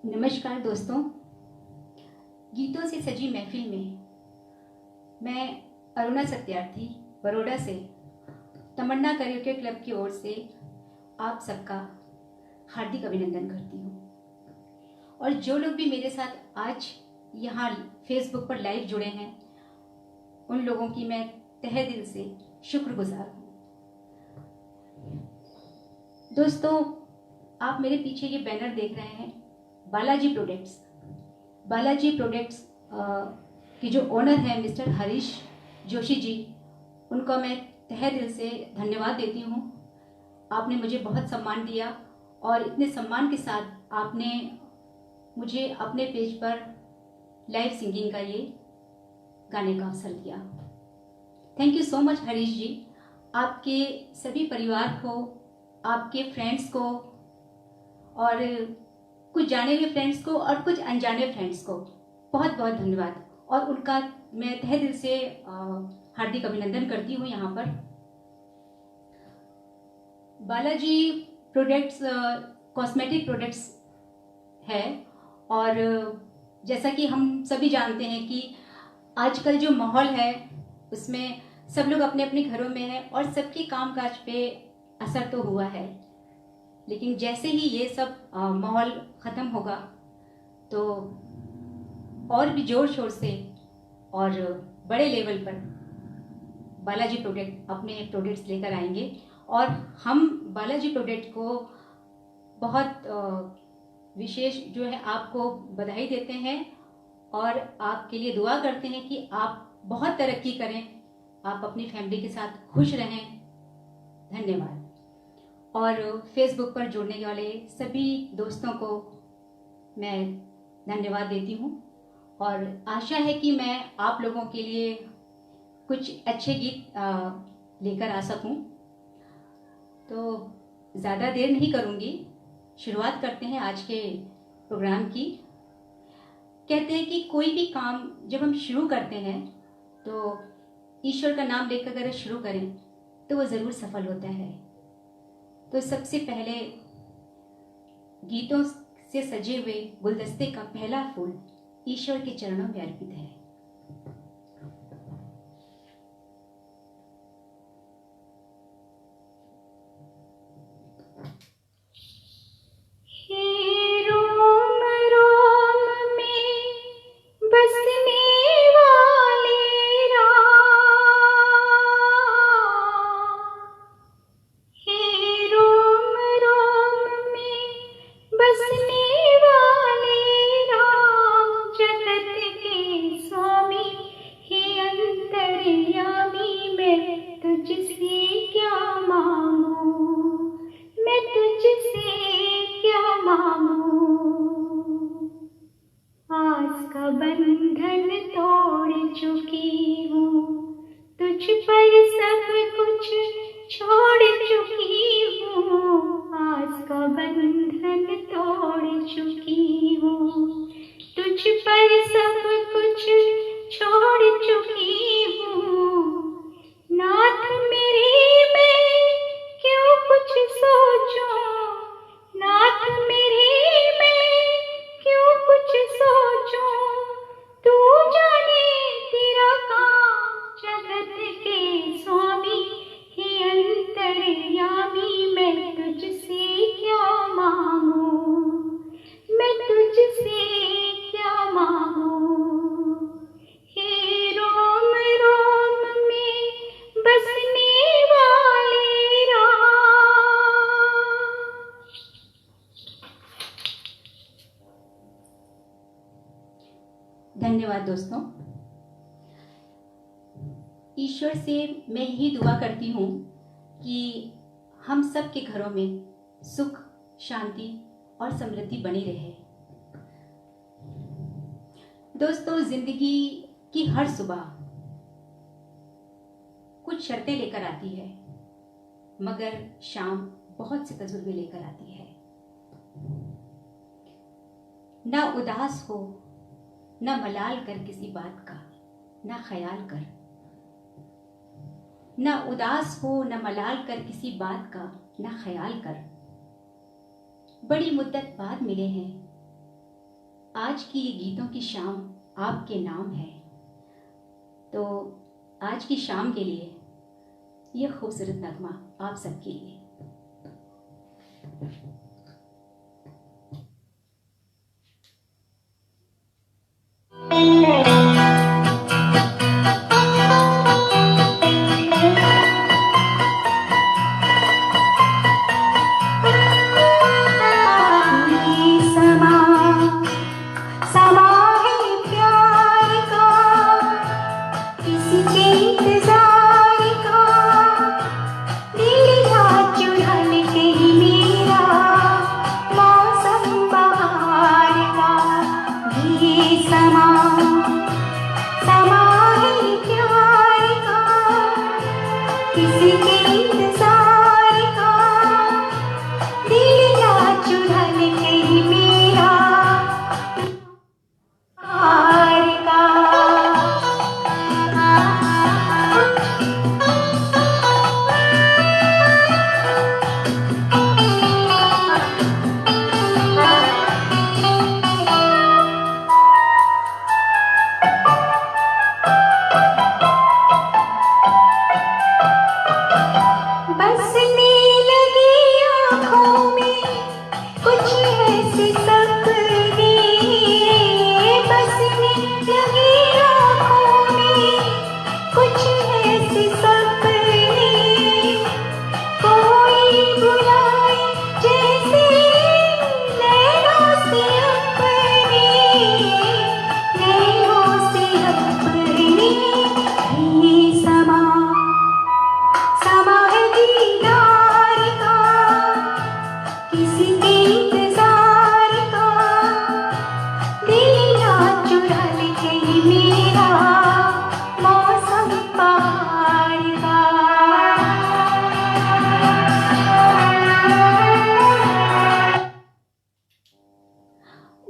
नमस्कार दोस्तों। गीतों से सजी महफिल में मैं अरुणा सत्यार्थी बड़ौदा से तमन्ना करियोके क्लब की ओर से आप सबका हार्दिक अभिनंदन करती हूँ। और जो लोग भी मेरे साथ आज यहाँ फेसबुक पर लाइव जुड़े हैं उन लोगों की मैं तहे दिल से शुक्रगुजार हूँ। दोस्तों, आप मेरे पीछे ये बैनर देख रहे हैं बालाजी प्रोडक्ट्स की जो ओनर है मिस्टर हरीश जोशी जी, उनको मैं तहे दिल से धन्यवाद देती हूँ। आपने मुझे बहुत सम्मान दिया और इतने सम्मान के साथ आपने मुझे अपने पेज पर लाइव सिंगिंग का ये गाने का अवसर दिया। Thank you so much Harish ji. आपके सभी परिवार को, आपके फ्रेंड्स को और कुछ जाने हुए फ्रेंड्स को और कुछ अनजाने फ्रेंड्स को बहुत बहुत धन्यवाद और उनका मैं तहे दिल से हार्दिक अभिनंदन करती हूँ। यहाँ पर बालाजी प्रोडक्ट्स कॉस्मेटिक प्रोडक्ट्स है और जैसा कि हम सभी जानते हैं कि आजकल जो माहौल है उसमें सब लोग अपने अपने घरों में हैं और सबके कामकाज पे असर तो हुआ है, लेकिन जैसे ही ये सब माहौल ख़त्म होगा तो और भी ज़ोर शोर से और बड़े लेवल पर बालाजी प्रोडक्ट अपने प्रोडक्ट्स लेकर आएंगे और हम बालाजी प्रोडक्ट को बहुत विशेष जो है आपको बधाई देते हैं और आपके लिए दुआ करते हैं कि आप बहुत तरक्की करें, आप अपनी फैमिली के साथ खुश रहें। धन्यवाद। और फेसबुक पर जुड़ने वाले सभी दोस्तों को मैं धन्यवाद देती हूँ और आशा है कि मैं आप लोगों के लिए कुछ अच्छे गीत लेकर आ सकूँ। तो ज़्यादा देर नहीं करूँगी, शुरुआत करते हैं आज के प्रोग्राम की। कहते हैं कि कोई भी काम जब हम शुरू करते हैं तो ईश्वर का नाम लेकर अगर शुरू करें तो वो ज़रूर सफल होता है। तो सबसे पहले गीतों से सजे हुए गुलदस्ते का पहला फूल ईश्वर के चरणों में अर्पित है। धन्यवाद दोस्तों। ईश्वर से मैं यही दुआ करती हूँ कि हम सब के घरों में सुख, शांति और समृद्धि बनी रहे। दोस्तों, जिंदगी की हर सुबह कुछ शर्तें लेकर आती है, मगर शाम बहुत से तजुर्बे लेकर आती है। ना उदास हो, ना मलाल कर किसी बात का, ना ख्याल कर। ना उदास हो, ना मलाल कर किसी बात का, ना ख्याल कर। बड़ी मुद्दत बाद मिले हैं, आज की ये गीतों की शाम आपके नाम है। तो आज की शाम के लिए ये खूबसूरत नगमा आप सबके लिए।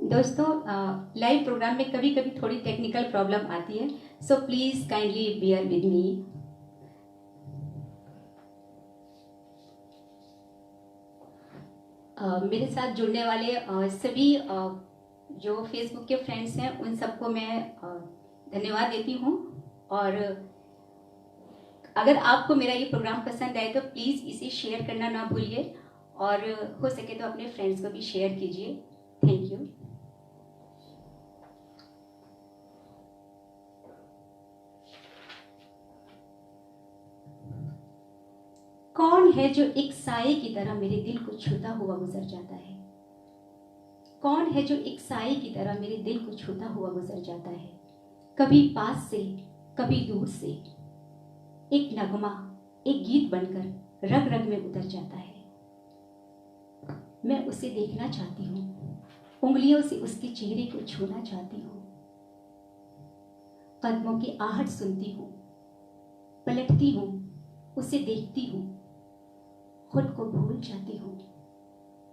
दोस्तों, लाइव प्रोग्राम में कभी कभी थोड़ी टेक्निकल प्रॉब्लम आती है, so please kindly bear with me. मेरे साथ जुड़ने वाले सभी जो फेसबुक के फ्रेंड्स हैं उन सबको मैं धन्यवाद देती हूँ। और अगर आपको मेरा ये प्रोग्राम पसंद आए तो प्लीज़ इसे शेयर करना ना भूलिए, और हो सके तो अपने फ्रेंड्स को भी शेयर कीजिए। Thank you. कौन है जो एक साए की तरह मेरे दिल को छूता हुआ गुजर जाता है? कौन है जो एक साए की तरह मेरे दिल को छूता हुआ गुजर जाता है? कभी पास से, कभी दूर से, एक नगमा, एक गीत बनकर रग रग में उतर जाता है। मैं उसे देखना चाहती हूँ, उंगलियों से उसके चेहरे को छूना चाहती हूँ, कदमों की आहट सुनती हूँ, पलटती हूँ, उसे देखती हूँ, खुद को भूल जाती हूँ,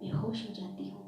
बेहोश हो जाती हूँ।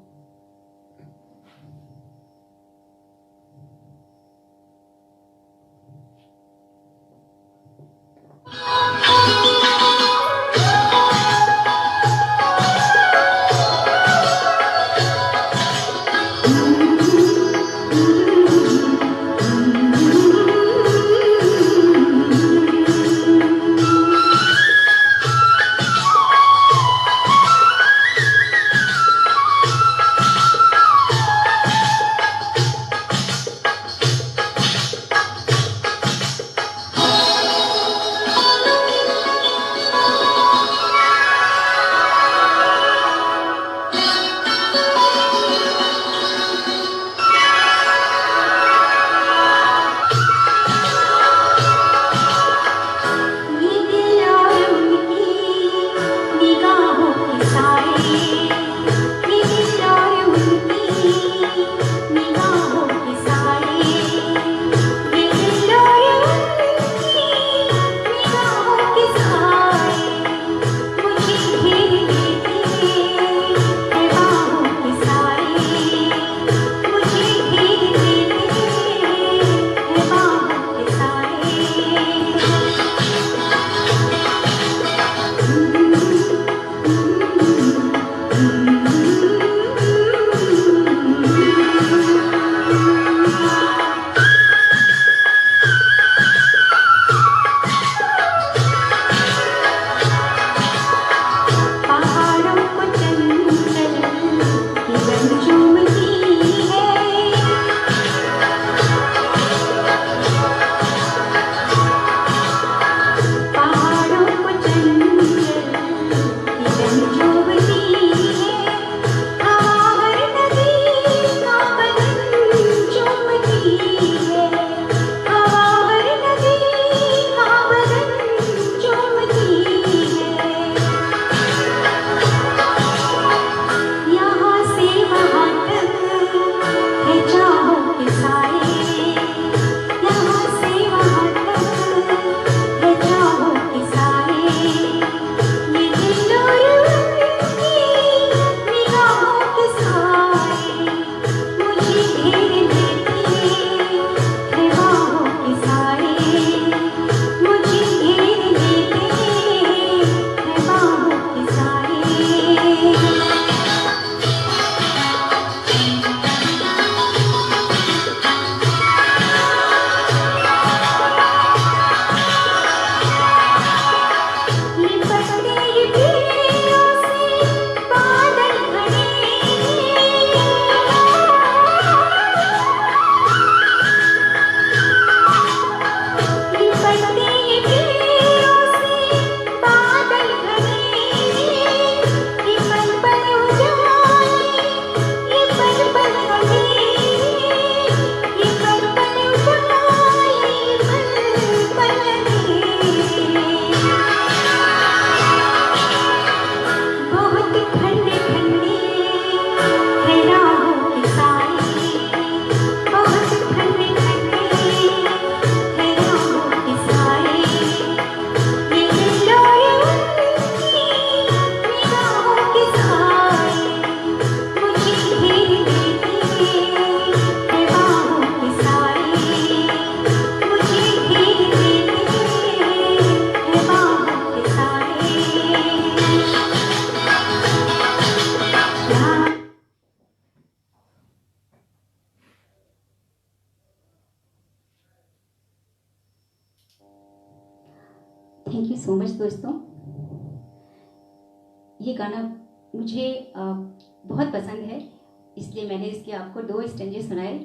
थैंक यू सो मच दोस्तों। ये गाना मुझे बहुत पसंद है, इसलिए मैंने इसके आपको 2 स्टेंजे सुनाए।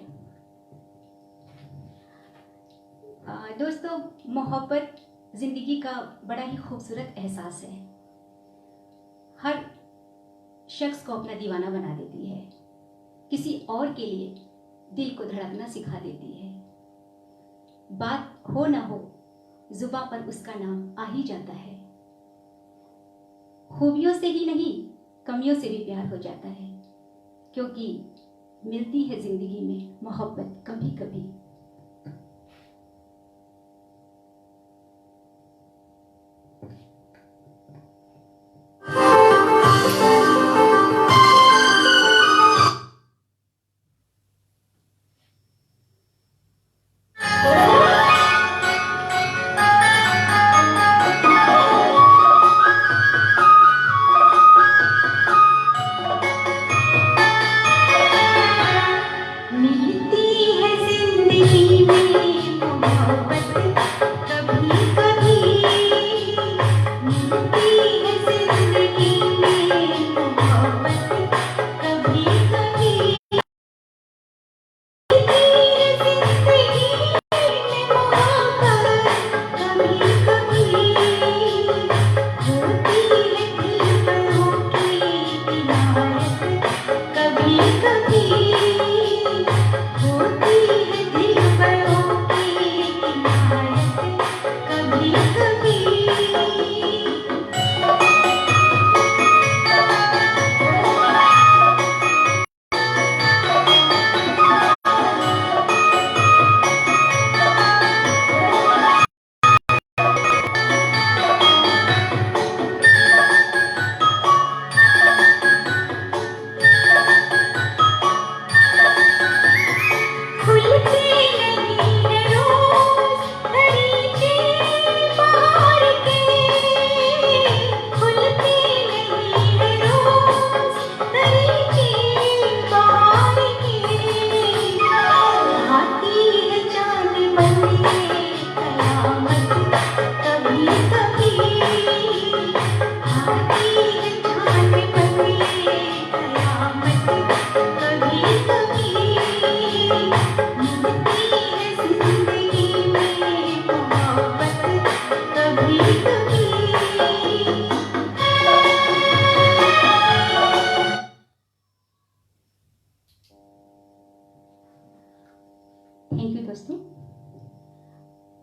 दोस्तों, मोहब्बत ज़िंदगी का बड़ा ही खूबसूरत एहसास है। हर शख्स को अपना दीवाना बना देती है, किसी और के लिए दिल को धड़कना सिखा देती है। बात हो ना हो, जुबां पर उसका नाम आ ही जाता है। खूबियों से ही नहीं, कमियों से भी प्यार हो जाता है, क्योंकि मिलती है जिंदगी में मोहब्बत कभी कभी। थैंक यू दोस्तों।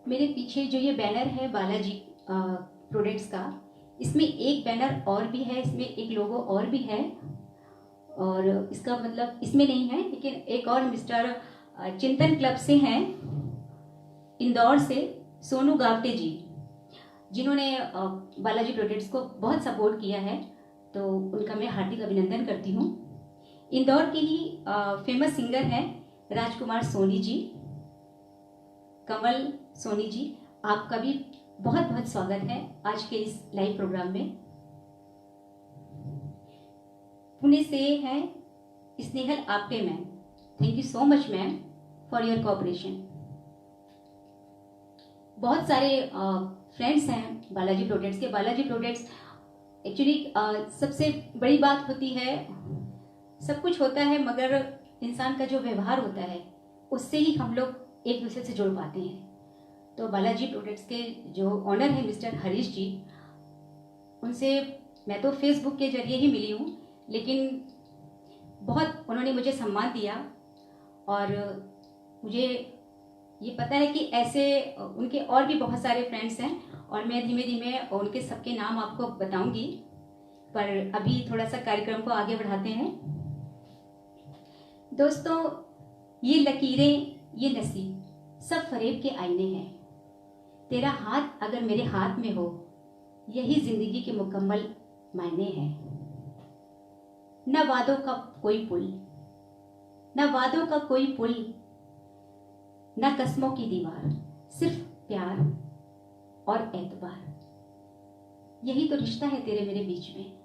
मेरे पीछे जो ये बैनर है बालाजी प्रोडक्ट्स का, इसमें एक बैनर और भी है, इसमें एक लोगो और भी है, और इसका मतलब इसमें नहीं है, लेकिन एक और मिस्टर चिंतन क्लब से हैं इंदौर से, सोनू गावटे जी, जिन्होंने बालाजी प्रोडक्ट्स को बहुत सपोर्ट किया है, तो उनका मैं हार्दिक अभिनंदन करती हूँ। इंदौर के ही फेमस सिंगर हैं राजकुमार सोनी जी, कमल सोनी जी, आपका भी बहुत बहुत स्वागत है आज के इस लाइव प्रोग्राम में। पुणे से हैं Snehal Apte ma'am, thank you so much ma'am for your cooperation. बहुत सारे फ्रेंड्स हैं बालाजी प्रोडक्ट्स के। बालाजी प्रोडक्ट्स एक्चुअली सबसे बड़ी बात होती है, सब कुछ होता है मगर इंसान का जो व्यवहार होता है उससे ही हम लोग एक दूसरे से जुड़ पाते हैं। तो बालाजी प्रोडक्ट्स के जो ऑनर है मिस्टर हरीश जी, उनसे मैं तो फेसबुक के जरिए ही मिली हूँ, लेकिन बहुत उन्होंने मुझे सम्मान दिया, और मुझे ये पता है कि ऐसे उनके और भी बहुत सारे फ्रेंड्स हैं, और मैं धीमे धीमे उनके सबके नाम आपको बताऊंगी, पर अभी थोड़ा सा कार्यक्रम को आगे बढ़ाते हैं। दोस्तों, ये लकीरें, ये नसीब सब फरेब के आईने हैं। तेरा हाथ अगर मेरे हाथ में हो, यही जिंदगी के मुकम्मल मायने हैं। न वादों का कोई पुल, न वादों का कोई पुल, न कस्मों की दीवार, सिर्फ प्यार और एतबार। यही तो रिश्ता है तेरे मेरे बीच में।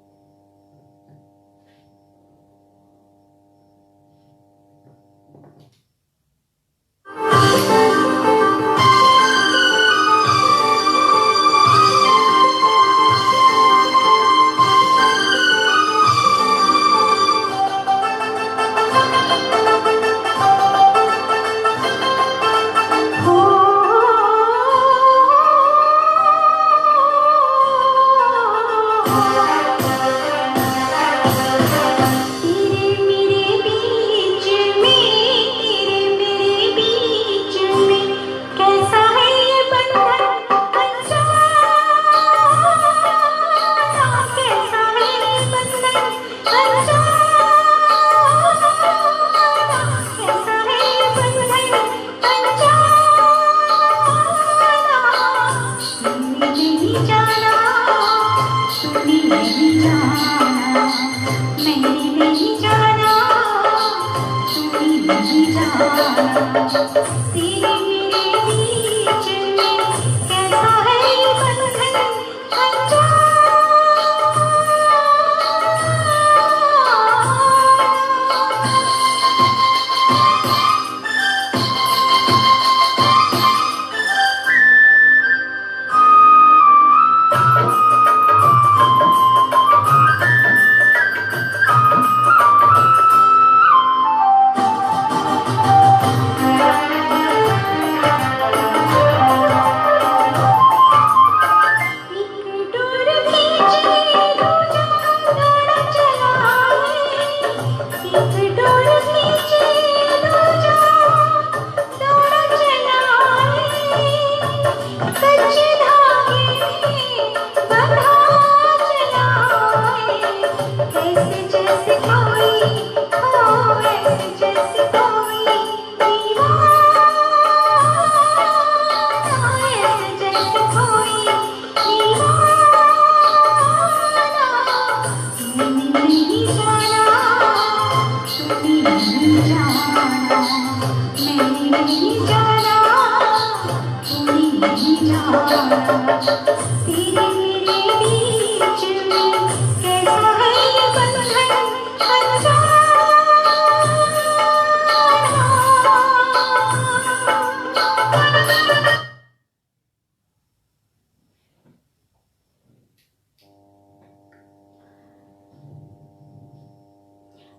तेरे मेरे बीच में कैसा है ये बंधन अनजाना।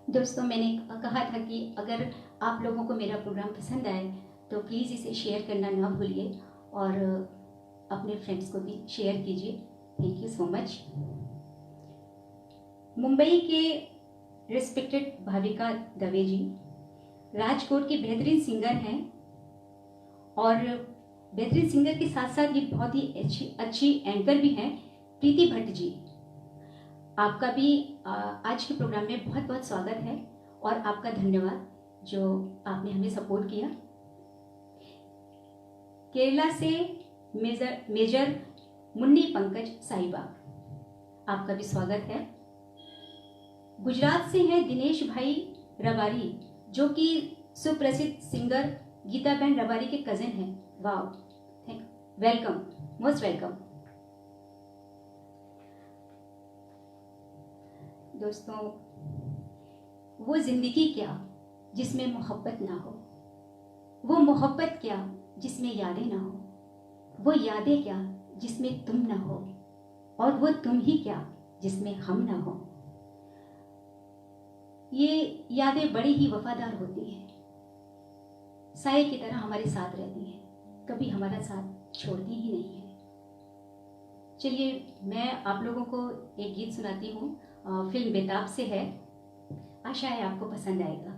दोस्तों, मैंने कहा था कि अगर आप लोगों को मेरा प्रोग्राम पसंद आए तो प्लीज़ इसे शेयर करना ना भूलिए और अपने फ्रेंड्स को भी शेयर कीजिए। Thank you so much. Mumbai के रिस्पेक्टेड भाविका दवे जी राजकोट की बेहतरीन सिंगर हैं और बेहतरीन सिंगर के साथ साथ ये बहुत ही अच्छी एंकर भी हैं। प्रीति भट्ट जी, आपका भी आज के प्रोग्राम में बहुत बहुत स्वागत है और आपका धन्यवाद जो आपने हमें सपोर्ट किया। केरला से मेजर मुन्नी पंकज साहिबाग, आपका भी स्वागत है। गुजरात से हैं दिनेश भाई रबारी जो कि सुप्रसिद्ध सिंगर गीताबेन रबारी के कजिन हैं। Wow, welcome, most welcome. दोस्तों, वो जिंदगी क्या जिसमें मोहब्बत ना हो, वो मोहब्बत क्या जिसमें यादें ना हो, वो यादें क्या जिसमें तुम ना हो, और वो तुम ही क्या जिसमें हम ना हो। ये यादें बड़ी ही वफादार होती हैं, साए की तरह हमारे साथ रहती हैं, कभी हमारा साथ छोड़ती ही नहीं है। चलिए, मैं आप लोगों को एक गीत सुनाती हूँ, फिल्म बेताब से है। आशा है आपको पसंद आएगा।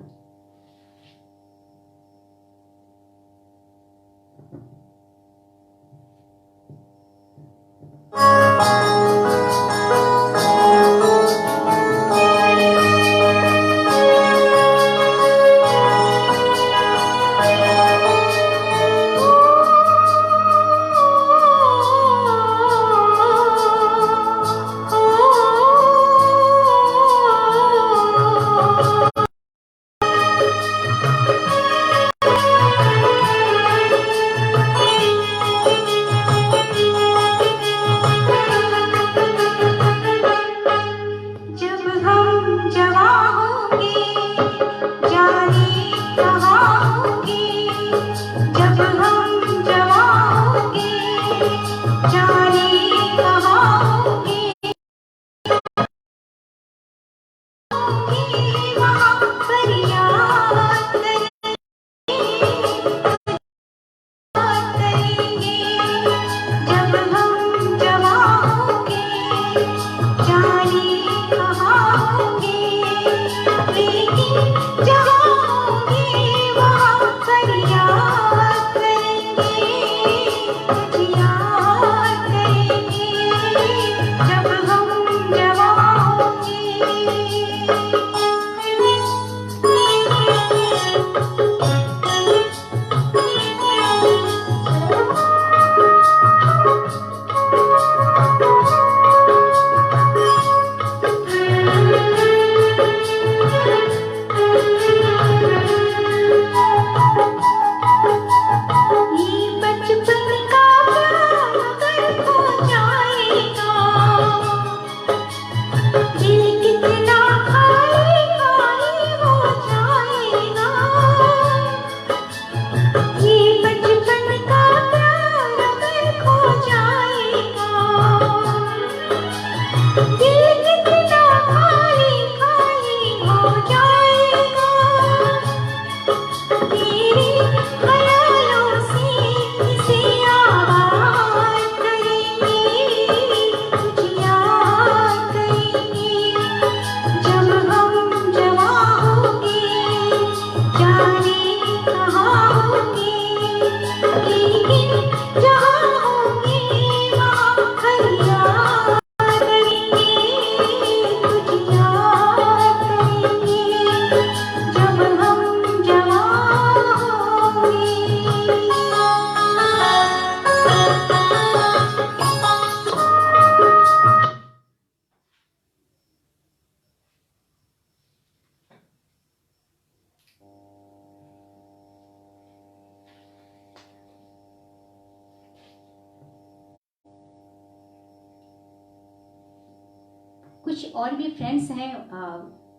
कुछ और भी फ्रेंड्स हैं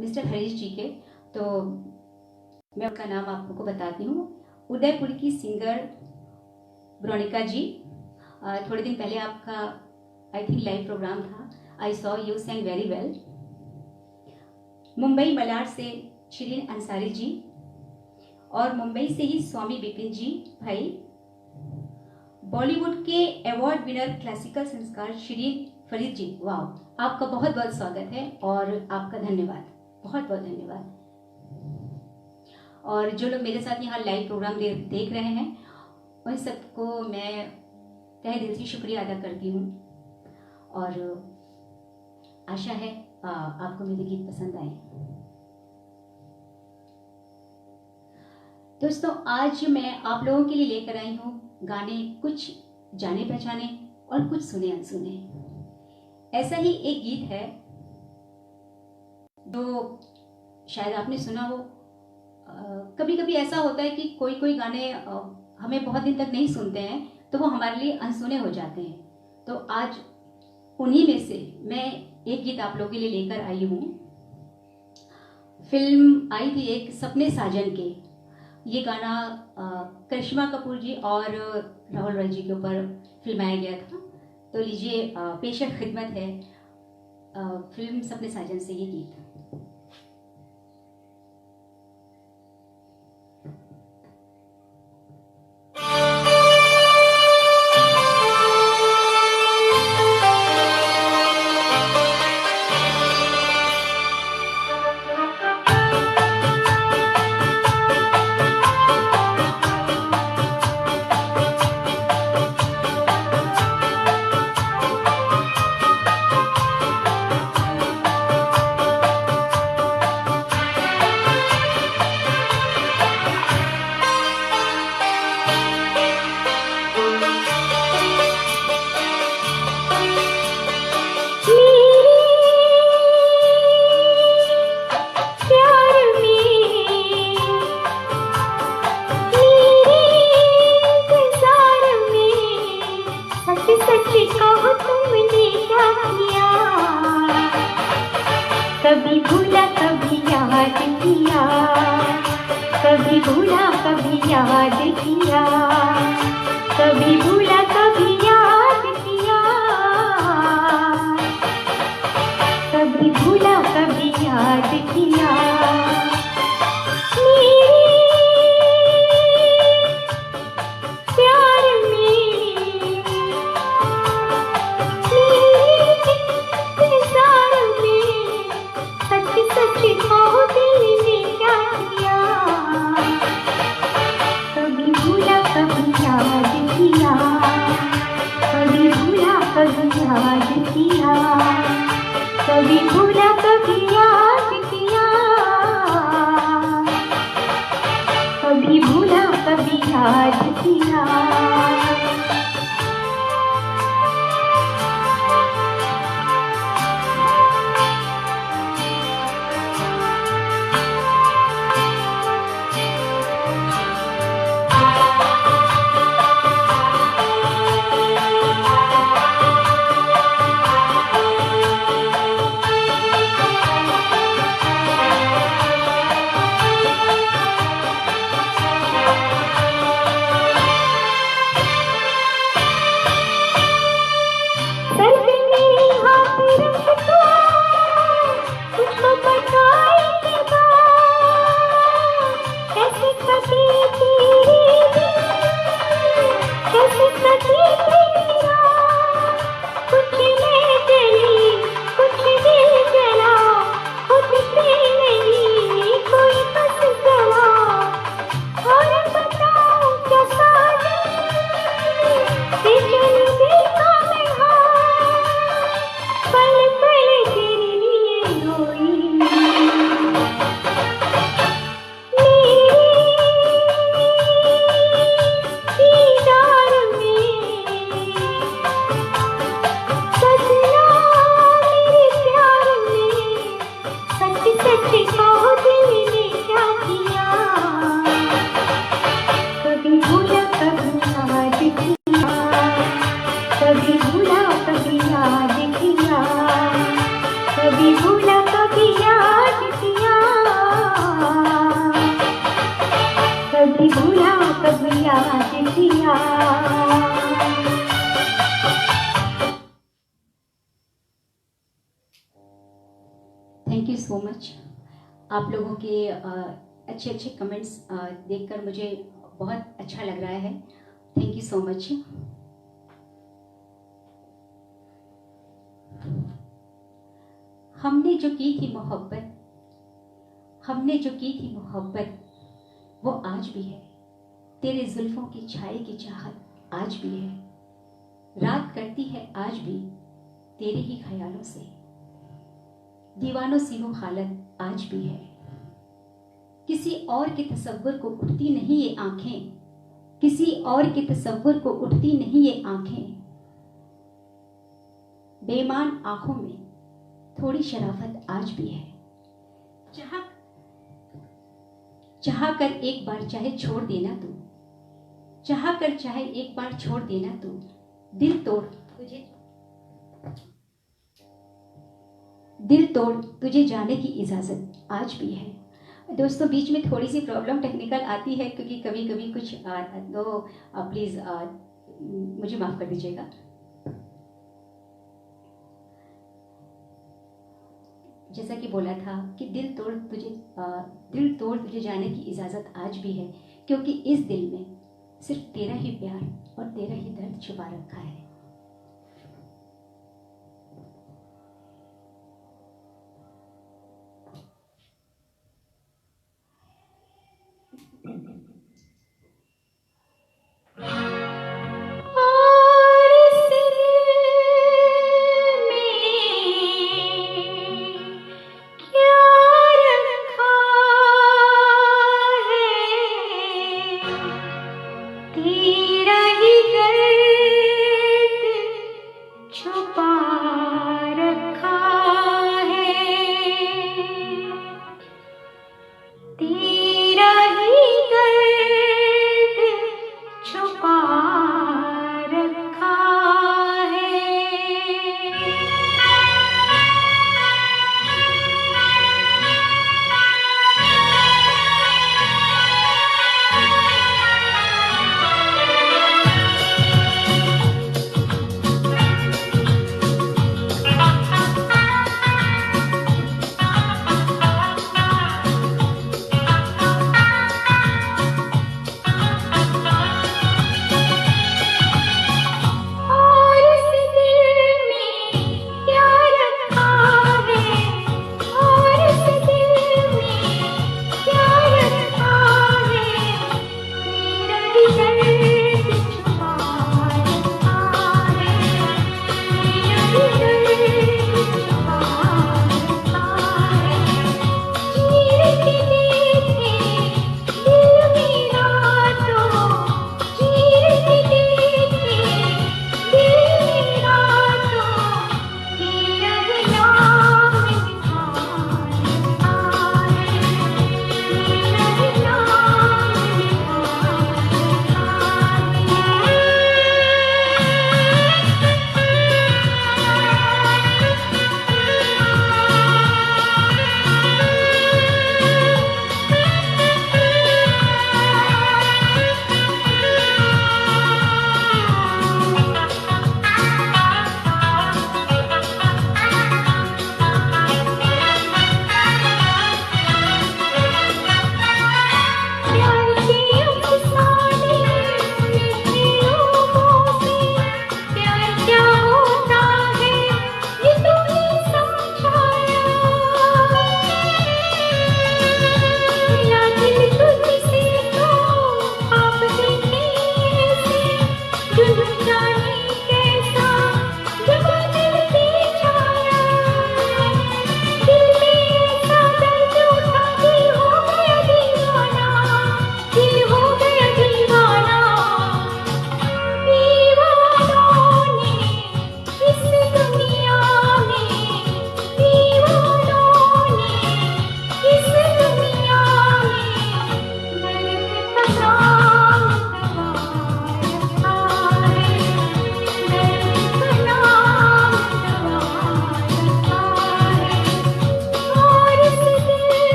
मिस्टर हरीश जी के, तो मैं उनका नाम आपको बताती हूँ। उदयपुर की सिंगर ब्रोनिका जी, थोड़े दिन पहले आपका आई थिंक लाइव प्रोग्राम था, I saw you sing very well. Mumbai Malad से शिरीन अंसारी जी, और मुंबई से ही स्वामी बिपिन जी भाई। बॉलीवुड के अवार्ड विनर क्लासिकल संस्कार शिरीन फरीद जी, वाह, आपका बहुत बहुत स्वागत है और आपका धन्यवाद, बहुत बहुत धन्यवाद। और जो लोग मेरे साथ यहाँ लाइव प्रोग्राम देख रहे हैं, उन सबको मैं तहे दिल से शुक्रिया अदा करती हूँ, और आशा है आपको मेरे गीत पसंद आए। दोस्तों, आज मैं आप लोगों के लिए लेकर आई हूँ गाने कुछ जाने पहचाने और कुछ सुने अनसुने। ऐसा ही एक गीत है जो शायद आपने सुना हो। कभी कभी ऐसा होता है कि कोई कोई गाने हमें बहुत दिन तक नहीं सुनते हैं, तो वो हमारे लिए अनसुने हो जाते हैं। तो आज उन्हीं में से मैं एक गीत आप लोगों के लिए लेकर आई हूँ। फिल्म आई थी एक सपने साजन के, ये गाना करिश्मा कपूर जी और राहुल रॉय जी के ऊपर फिल्माया गया था। तो लीजिए, पेशा खिदमत है फिल्म सपने साजन से ये गीत। कभी भूला कभी याद किया, कभी भूला कभी याद किया, कभी भूला कभी याद किया, कभी भूला कभी याद किया। कभी भूला कभी याद किया, कभी भूला कभी याद किया। किया। Thank you so much. आप लोगों के अच्छे अच्छे कमेंट्स देखकर मुझे बहुत अच्छा लग रहा है। Thank you so much. हमने जो की थी मोहब्बत, हमने जो की थी मोहब्बत, वो आज भी है। तेरे जुल्फों की छाई की चाहत आज भी है। रात करती है आज भी तेरे ही ख्यालों से। दीवानों सी वो हालत आज भी है। किसी और के तसव्वुर को उठती नहीं ये आंखें, किसी और के तसव्वुर को उठती नहीं ये आंखें। बेईमान आंखों में थोड़ी शराफत आज भी है। चाह कर एक बार चाहे छोड़ देना तू, चाह कर चाहे एक बार छोड़ देना तू, दिल तोड़ तुझे जाने की इजाजत आज भी है। दोस्तों, बीच में थोड़ी सी प्रॉब्लम टेक्निकल आती है क्योंकि कभी कभी कुछ तो प्लीज मुझे माफ कर दीजिएगा। जैसा कि बोला था कि दिल तोड़ तुझे जाने की इजाजत आज भी है, क्योंकि इस दिल में सिर्फ तेरा ही प्यार और तेरा ही दर्द छुपा रखा है। तेरा ही दर्द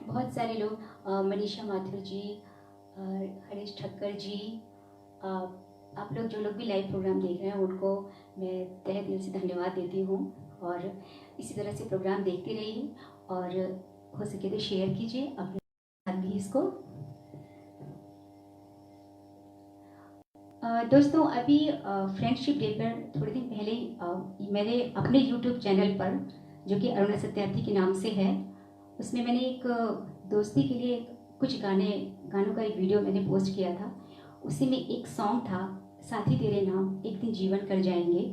बहुत सारे लोग, मनीषा माथुर जी, हरीश ठक्कर जी, आप लोग जो लोग भी लाइव प्रोग्राम देख रहे हैं उनको मैं तहे दिल से धन्यवाद देती हूँ। और इसी तरह से प्रोग्राम देखते रहिए और हो सके तो शेयर कीजिए अपने साथ भी इसको। दोस्तों, अभी फ्रेंडशिप डे पर थोड़े दिन पहले मेरे अपने यूट्यूब चैनल पर, जो कि अरुणा सत्यार्थी के नाम से है, उसमें मैंने एक दोस्ती के लिए कुछ गानों का एक वीडियो मैंने पोस्ट किया था। उसी में एक सॉन्ग था, साथी तेरे नाम एक दिन जीवन कर जाएंगे।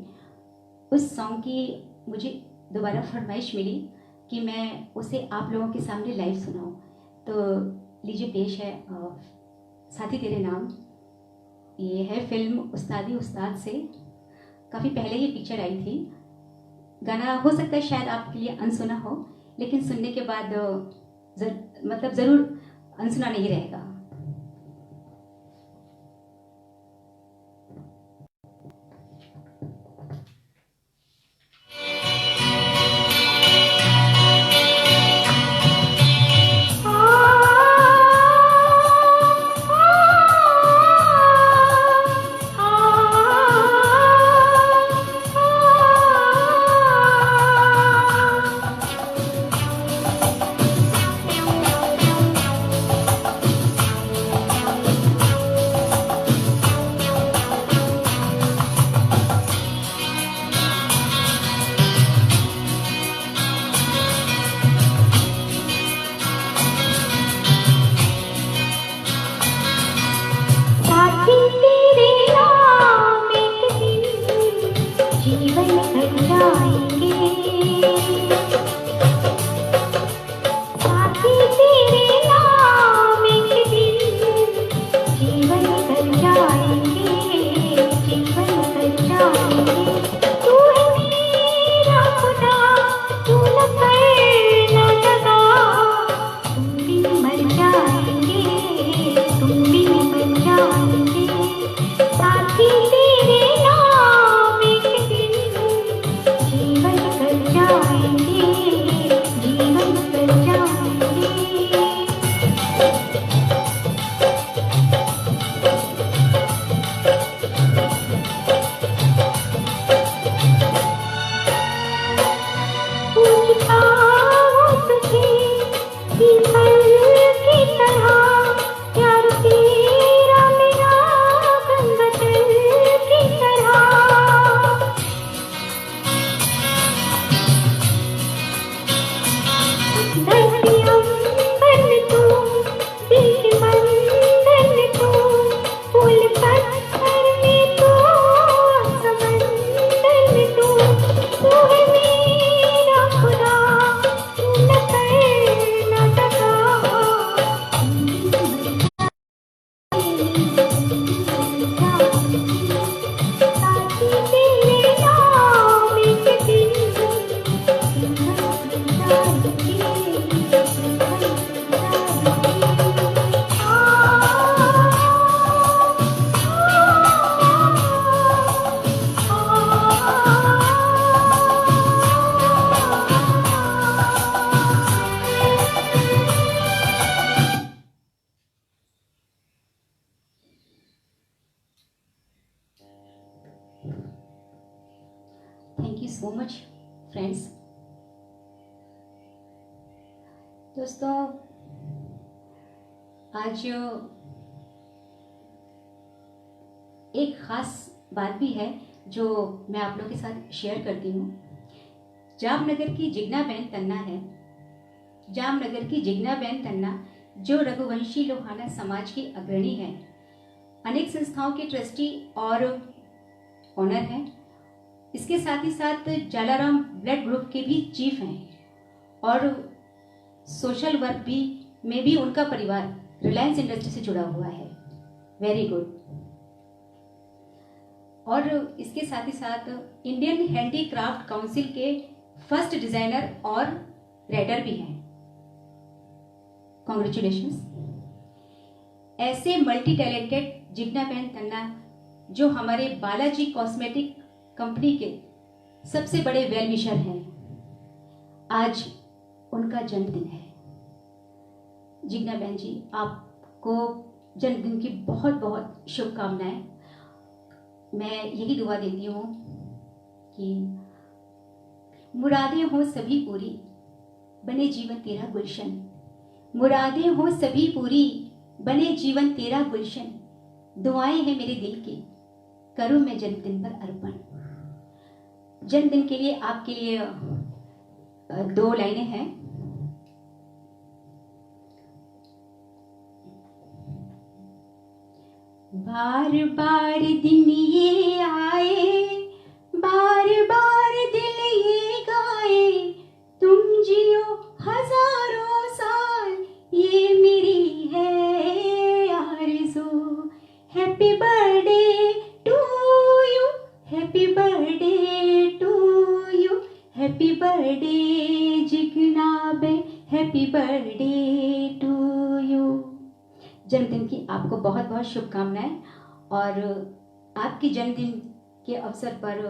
उस सॉन्ग की मुझे दोबारा फरमाइश मिली कि मैं उसे आप लोगों के सामने लाइव सुनाऊं। तो लीजिए, पेश है साथी तेरे नाम। ये है फिल्म उस्तादी उस्ताद से, काफ़ी पहले ये पिक्चर आई थी। गाना हो सकता है शायद आपके लिए अनसुना हो, लेकिन सुनने के बाद मतलब ज़रूर अनसुना नहीं रहेगा। साथी तेरे नाम एक दिन जीवन कर जाएंगे। साथी तेरे नाम एक दिन जीवन कर जाएंगे, जीवन कर जाएंगे। तू है मेरा खुदा, तू न करना दगा। तुम भी मर जाएंगे, तुम भी मर जाएंगे। साथी तेरे नाम एक दिन जीवन कर जाएंगे, जीवन कर जाएंगे। पूछता हूँ तुझे पीपल की तरह, प्यार तेरा मेरा गंगाजल की तरह। धरती अम्बर तू, दिल के बंधन तू, फूल पत्थर में तू, समंदर में तू। तू है मेरा खुदा, तू न करना दगा। साथी तेरे नाम एक दिन thank you so much friends. दोस्तों, आज एक ख़ास बात भी है जो मैं आप लोगों के साथ शेयर करती हूँ। जामनगर की जिग्नाबेन तन्ना है, जामनगर की जिग्नाबेन तन्ना, जो रघुवंशी लोहाना समाज की अग्रणी है, अनेक संस्थाओं के ट्रस्टी और ऑनर हैं। इसके साथ ही साथ जालाराम ब्लड ग्रुप के भी चीफ हैं और सोशल वर्क भी में भी उनका परिवार रिलायंस इंडस्ट्री से जुड़ा हुआ है। Very good. और इसके साथ ही साथ इंडियन हैंडीक्राफ्ट काउंसिल के फर्स्ट डिजाइनर और राइटर भी हैं। कॉन्ग्रेचुलेशंस। ऐसे मल्टी टैलेंटेड जिग्नाबेन तन्ना, जो हमारे बालाजी कॉस्मेटिक कंपनी के सबसे बड़े वेल विशर हैं, आज उनका जन्मदिन है। जिग्ना बहन जी, आपको जन्मदिन की बहुत बहुत शुभकामनाएं। मैं यही दुआ देती हूँ कि मुरादें हो सभी पूरी, बने जीवन तेरा गुलशन। मुरादें हो सभी पूरी, बने जीवन तेरा गुलशन। दुआएं हैं मेरे दिल की, करूँ मैं जन्मदिन पर अर्पण। जन्मदिन के लिए आपके लिए 2 लाइनें हैं। बार बार दिन ये आए, बार बार दिल ये गाए, तुम जियो हजारों साल, ये मेरी है आरज़ू। Happy birthday to you, happy birthday to you, happy birthday Jigna बहन, हैप्पी बर्थडे टू यू। जन्मदिन की आपको बहुत बहुत शुभकामनाएं। और आपके जन्मदिन के अवसर पर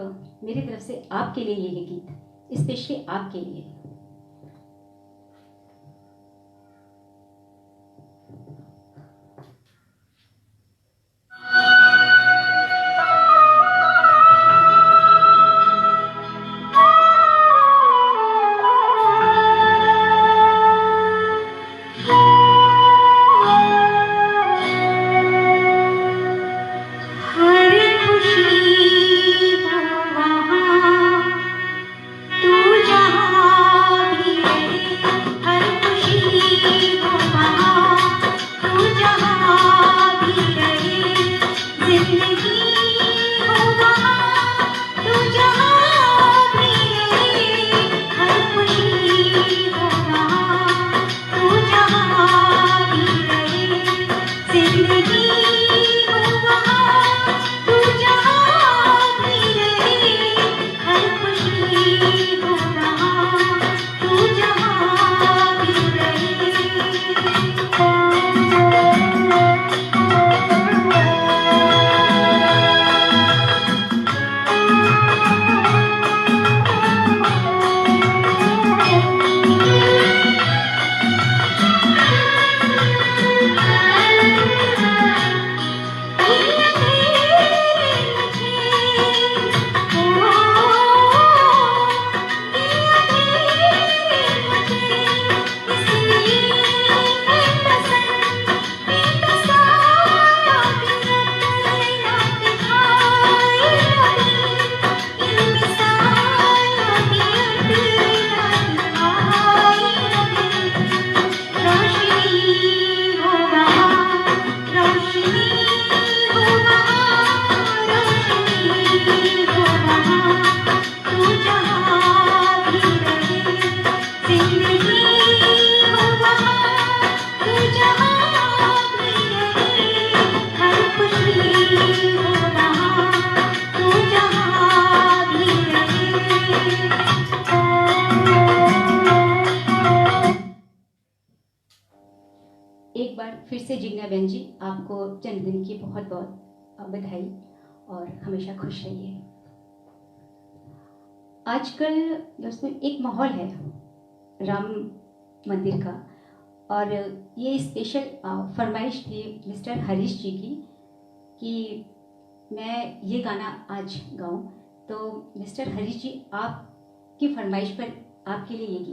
मेरी तरफ से आपके लिए ये गीत स्पेशली आपके लिए। एक बार फिर से जिग्ना बहन जी, आपको जन्मदिन की बहुत बहुत बधाई और हमेशा खुश रहिए। आजकल दोस्तों एक माहौल है राम मंदिर का, और ये स्पेशल फरमाइश थी मिस्टर हरीश जी की कि मैं ये गाना आज गाऊं। तो मिस्टर हरीश जी, आपकी फरमाइश पर आपके लिए ये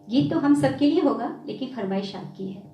गीत तो हम सबके लिए होगा, लेकिन फरमाइश आपकी है।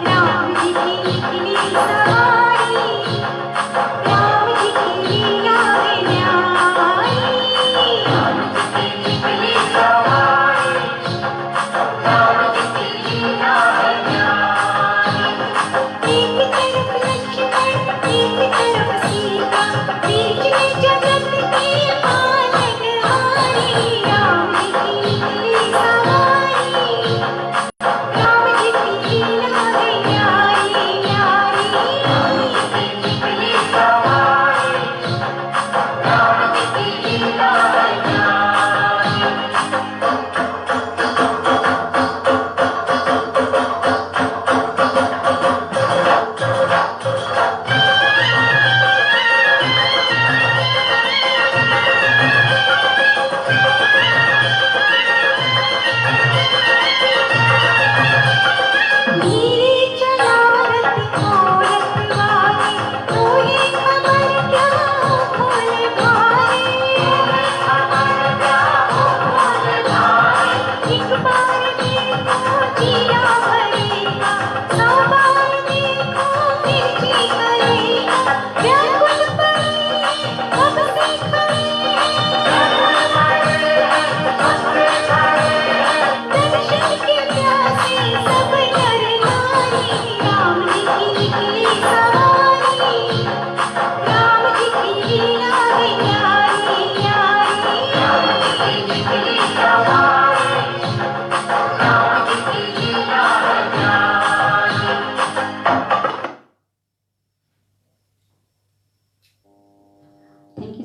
Ram ji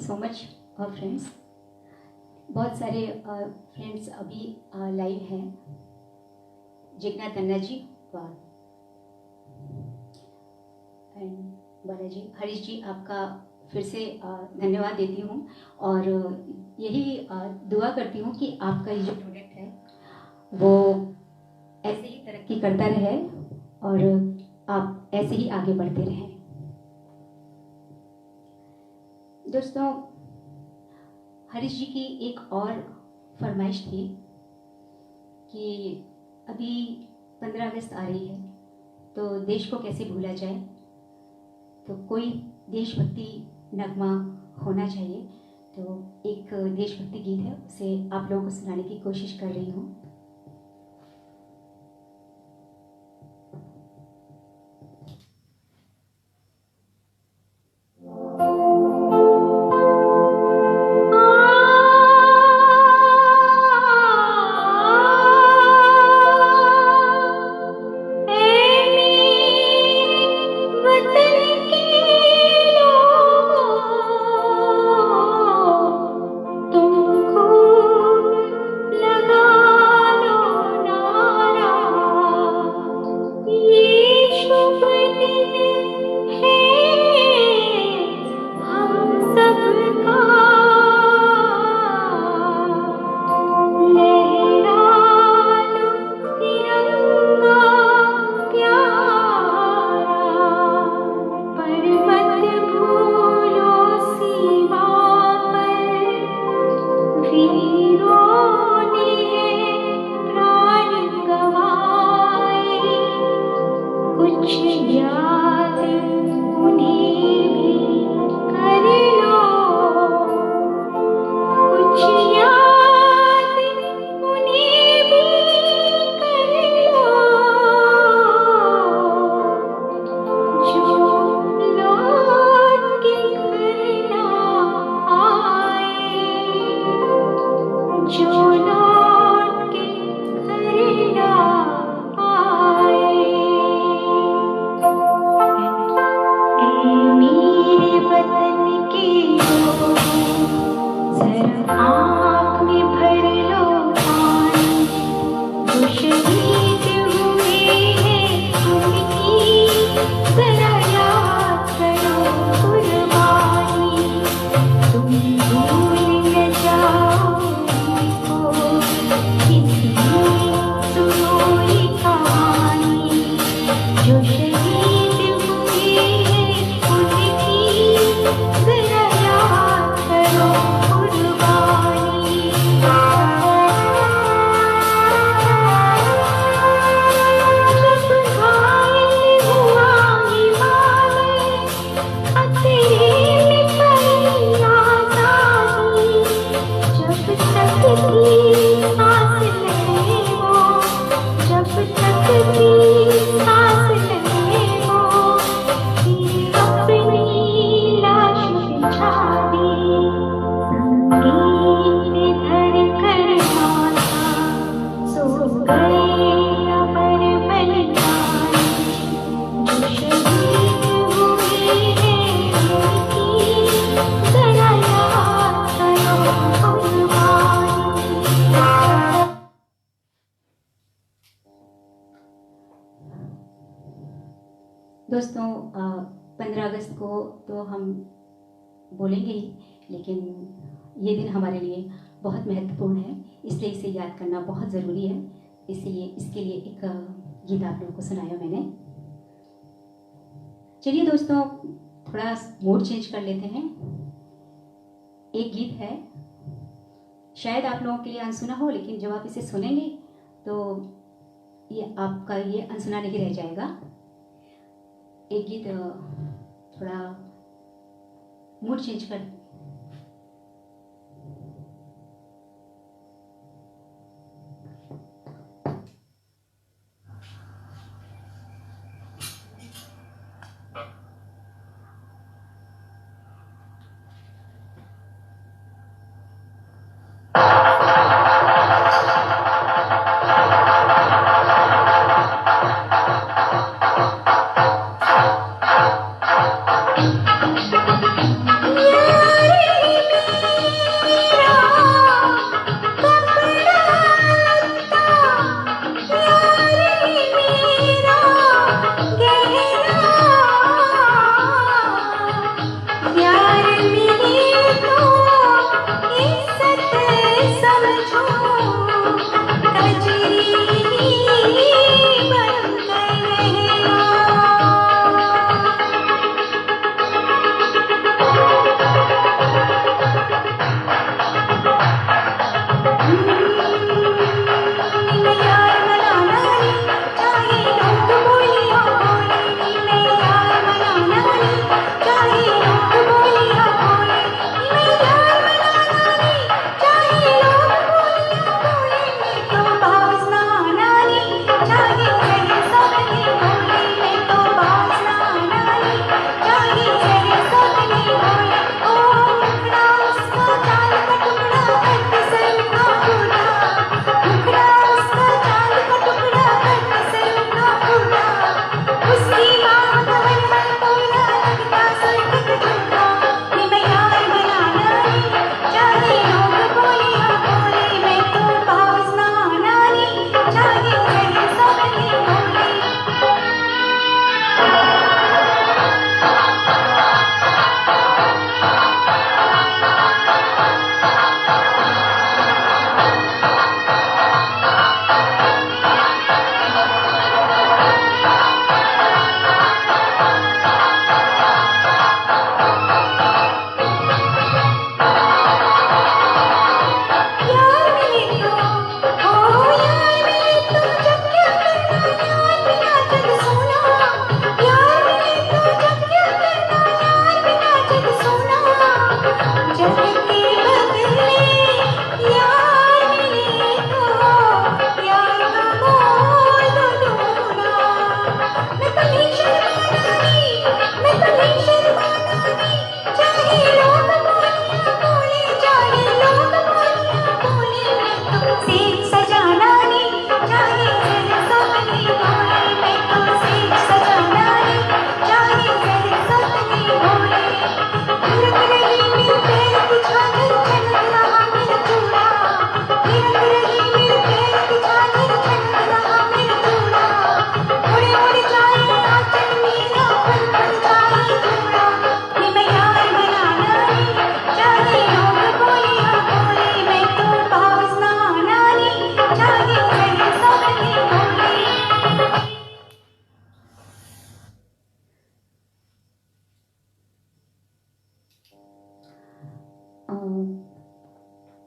so much friends. बहुत सारे फ्रेंड्स अभी लाइव हैं। जिग्ना तन्ना जी एंड बालाजी, हरीश जी, आपका फिर से धन्यवाद देती हूँ और यही दुआ करती हूँ कि आपका ये जो प्रोडक्ट है वो ऐसे ही तरक्की करता रहे और आप ऐसे ही आगे बढ़ते रहें। दोस्तों, हरीश जी की एक और फरमाइश थी कि अभी 15 अगस्त आ रही है तो देश को कैसे भूला जाए, तो कोई देशभक्ति नगमा होना चाहिए। तो एक देशभक्ति गीत है, उसे आप लोगों को सुनाने की कोशिश कर रही हूँ। दोस्तों, 15 अगस्त को तो हम बोलेंगे ही, लेकिन ये दिन हमारे लिए बहुत महत्वपूर्ण है, इसलिए इसे याद करना बहुत ज़रूरी है। इसलिए इसके लिए एक गीत आप लोगों को सुनाया मैंने। चलिए दोस्तों, थोड़ा मूड चेंज कर लेते हैं। एक गीत है, शायद आप लोगों के लिए अनसुना हो, लेकिन जब आप इसे सुनेंगे तो ये आपका ये अनसुना नहीं रह जाएगा। एक गीत थोड़ा मूड चेंज कर Yeah.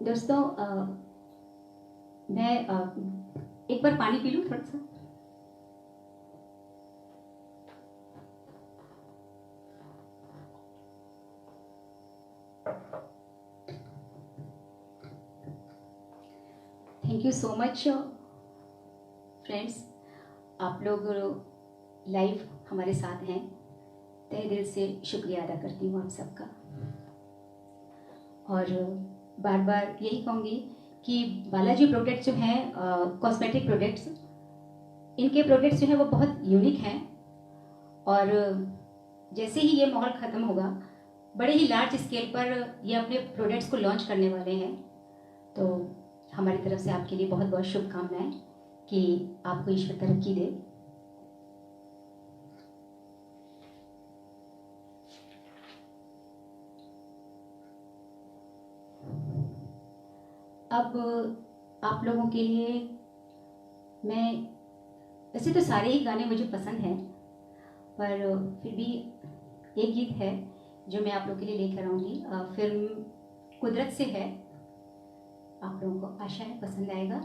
दोस्तों मैं एक बार पानी पी लूँ थोड़ा सा। Thank you so much friends, आप लोग लाइव हमारे साथ हैं। तहे दिल से शुक्रिया अदा करती हूँ आप सबका। और बार बार यही कहूँगी कि बालाजी प्रोडक्ट्स जो हैं, कॉस्मेटिक प्रोडक्ट्स, इनके प्रोडक्ट्स जो हैं वो बहुत यूनिक हैं। और जैसे ही ये माहौल ख़त्म होगा, बड़े ही लार्ज स्केल पर ये अपने प्रोडक्ट्स को लॉन्च करने वाले हैं। तो हमारी तरफ से आपके लिए बहुत बहुत शुभकामनाएं कि आपको ईश्वर तरक्की दे। अब आप लोगों के लिए मैं, वैसे तो सारे ही गाने मुझे पसंद हैं, पर फिर भी एक गीत है जो मैं आप लोगों के लिए लेकर आऊँगी। फिल्म कुदरत से है, आप लोगों को आशा है पसंद आएगा।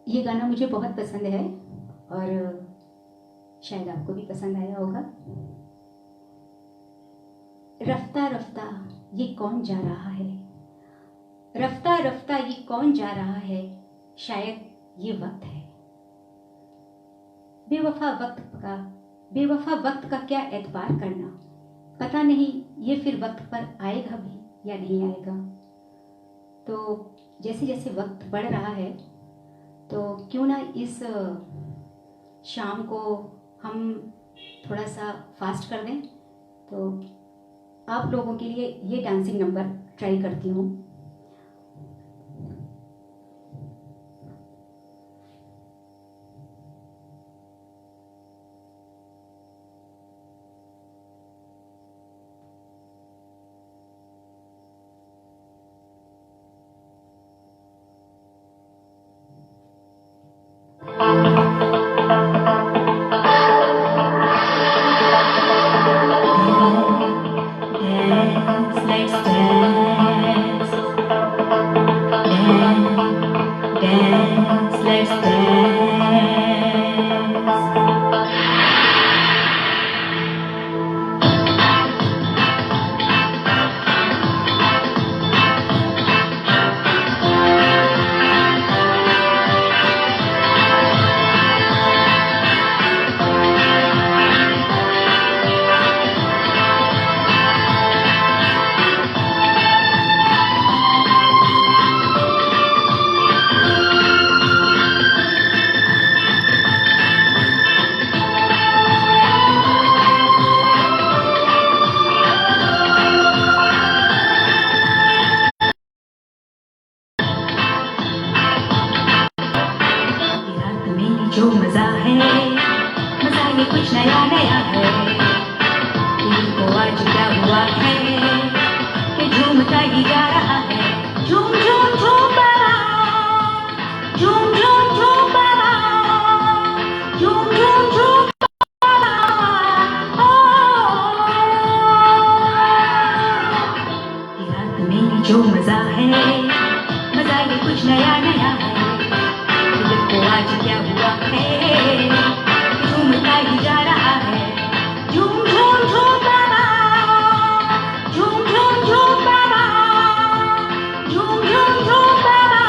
ये गाना मुझे बहुत पसंद है और शायद आपको भी पसंद आया होगा। रफ्ता रफ्ता ये कौन जा रहा है, रफ्ता रफ्ता ये कौन जा रहा है, शायद ये वक्त है। बेवफा वक्त का क्या एतबार करना, पता नहीं ये फिर वक्त पर आएगा भी या नहीं आएगा। तो जैसे जैसे वक्त बढ़ रहा है, तो क्यों ना इस शाम को हम थोड़ा सा फास्ट कर दें। तो आप लोगों के लिए ये डांसिंग नंबर ट्राई करती हूँ। Let's dance. रात में जो मजा है, मजा ये कुछ नया नया है। दिल को आज क्या हुआ है कि झूमता ही जा रहा है। झूम झूम झूम बाबा, झूम झूम झूम बाबा, झूम झूम झूम बाबा। ये रात में जो मजा है, मजा ये कुछ नया नया है। दिल को आज क्या हुआ है, झूमता ही जा रहा है। झूम झूम झूम बाबा, झूम झूम झूम बाबा, झूम झूम झूम बाबा।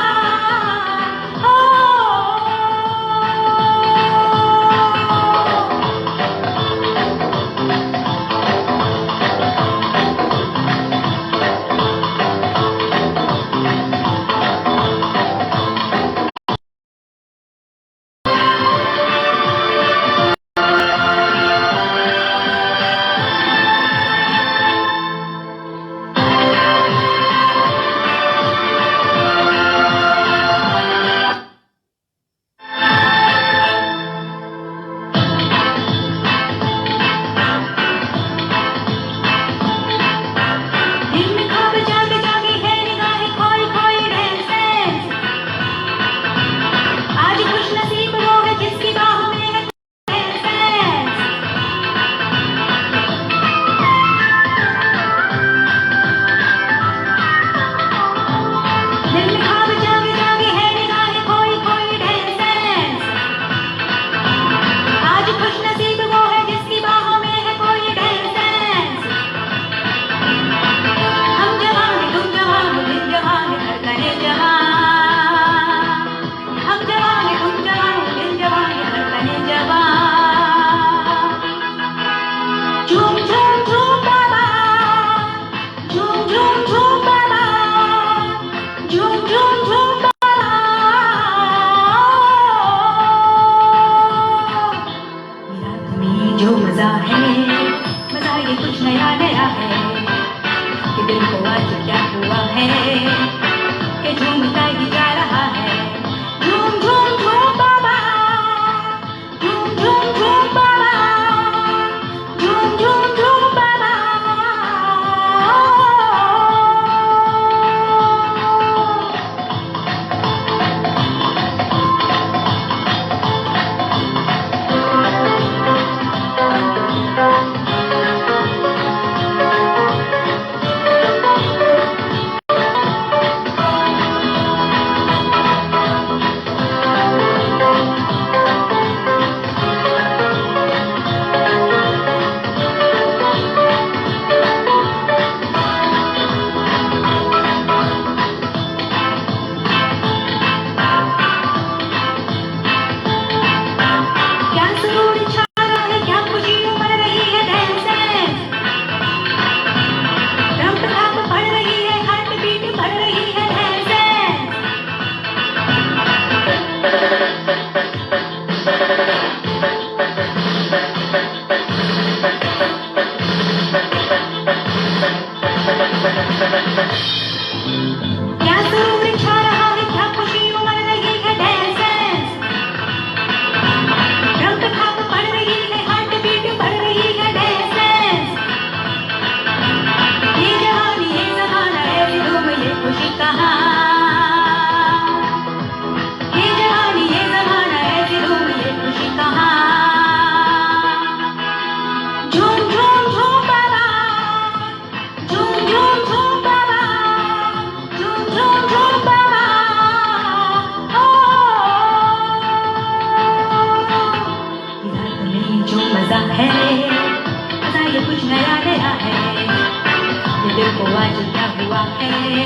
है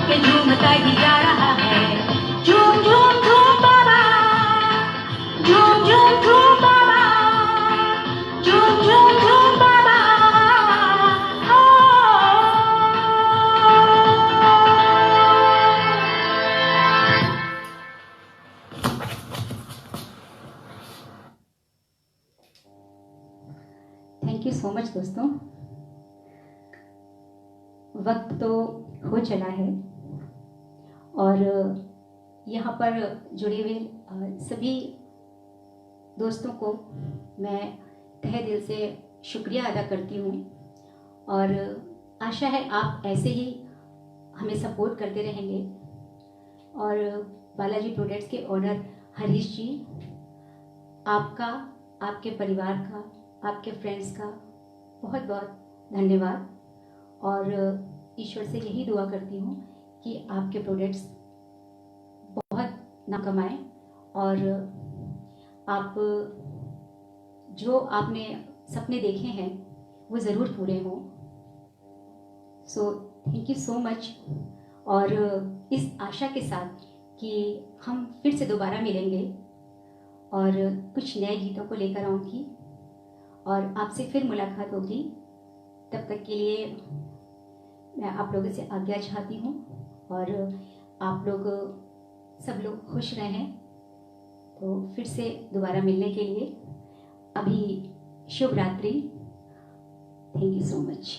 कि झूमता ही जा रहा है। झूम झूम झूम बाबा, झूम झूम झूम बाबा, झूम झूम झूम बाबा। थैंक यू सो मच दोस्तों। वक्त तो हो चला है और यहाँ पर जुड़े हुए सभी दोस्तों को मैं तहे दिल से शुक्रिया अदा करती हूँ और आशा है आप ऐसे ही हमें सपोर्ट करते रहेंगे। और बालाजी प्रोडक्ट्स के ओनर हरीश जी, आपका, आपके परिवार का, आपके फ्रेंड्स का बहुत बहुत धन्यवाद। और ईश्वर से यही दुआ करती हूँ कि आपके प्रोडक्ट्स बहुत नाम कमाएं और आप जो आपने सपने देखे हैं वो ज़रूर पूरे हों। So thank you so much. और इस आशा के साथ कि हम फिर से दोबारा मिलेंगे और कुछ नए गीतों को लेकर आऊँगी और आपसे फिर मुलाकात होगी। तब तक के लिए मैं आप लोगों से आज्ञा चाहती हूँ और आप लोग सब लोग खुश रहें। तो फिर से दोबारा मिलने के लिए अभी शुभ रात्रि। Thank you so much.